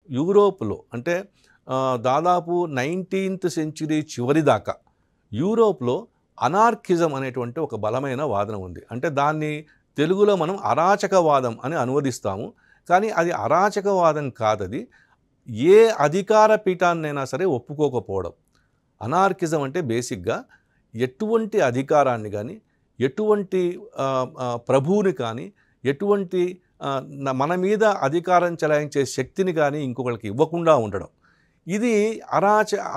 యూరోప్‌లో అంటే దాదాపు 19థ్ సెంచరీ చివరి దాకా యూరోప్‌లో అనార్కిజం అనేటువంటి ఒక బలమైన వాదన ఉంది. అంటే దాన్ని తెలుగులో మనం అరాచకవాదం అని అనువదిస్తాము. కానీ అది అరాచకవాదం కాదది. ఏ అధికార పీఠాన్నైనా సరే ఒప్పుకోకపోవడం. అనార్కిజం అంటే బేసిక్‌గా ఎటువంటి అధికారాన్ని గానీ, ఎటువంటి ప్రభువుని కానీ, ఎటువంటి మన మీద అధికారం చెలాయించే శక్తిని కానీ ఇంకొకళ్ళకి ఇవ్వకుండా ఉండడం. ఇది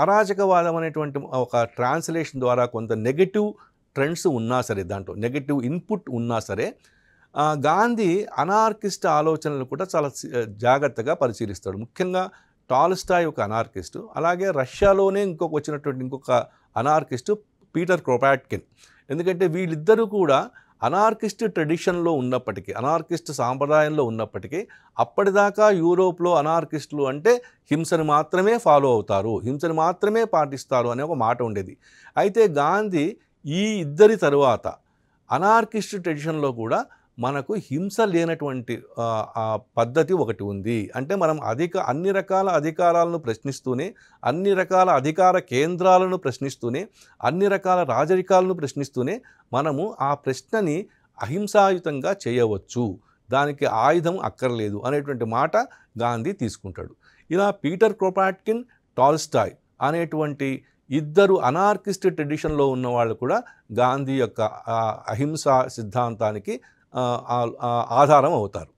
అరాచకవాదం అనేటువంటి ఒక ట్రాన్స్‌లేషన్ ద్వారా కొంత నెగెటివ్ ట్రెండ్స్ ఉన్నా సరే, దాంట్లో నెగెటివ్ ఇన్పుట్ ఉన్నా సరే, గాంధీ అనార్కిస్ట్ ఆలోచనలు కూడా చాలా జాగ్రత్తగా పరిశీలిస్తాడు. ముఖ్యంగా టాల్స్టాయ్ ఒక అనార్కిస్టు, అలాగే రష్యాలోనే వచ్చినటువంటి ఇంకొక అనార్కిస్టు పీటర్ క్రొపాట్కిన్. ఎందుకంటే వీళ్ళిద్దరూ కూడా అనార్కిస్ట్ ట్రెడిషన్లో ఉన్నప్పటికీ, అనార్కిస్ట్ సాంప్రదాయంలో ఉన్నప్పటికీ, అప్పటిదాకా యూరోప్లో అనార్కిస్టులు అంటే హింసను మాత్రమే ఫాలో అవుతారు, హింసను మాత్రమే పాటిస్తారు అనే ఒక మాట ఉండేది. అయితే గాంధీ ఈ ఇద్దరి తరువాత అనార్కిస్ట్ ట్రెడిషన్లో కూడా మనకు హింస లేనటువంటి పద్ధతి ఒకటి ఉంది. అంటే మనం అన్ని రకాల అధికారాలను ప్రశ్నిస్తూనే, అన్ని రకాల అధికార కేంద్రాలను ప్రశ్నిస్తూనే, అన్ని రకాల రాజరికాలను ప్రశ్నిస్తూనే మనము ఆ ప్రశ్నని అహింసాయుతంగా చేయవచ్చు, దానికి ఆయుధం అక్కర్లేదు అనేటువంటి మాట గాంధీ తీసుకుంటాడు. ఇలా పీటర్ క్రొపాట్కిన్, టాల్స్టాయ్ అనేటువంటి ఇద్దరు అనార్కిస్ట్ ట్రెడిషన్లో ఉన్నవాళ్ళు కూడా గాంధీ యొక్క అహింసా సిద్ధాంతానికి ఆధారం అవుతారు.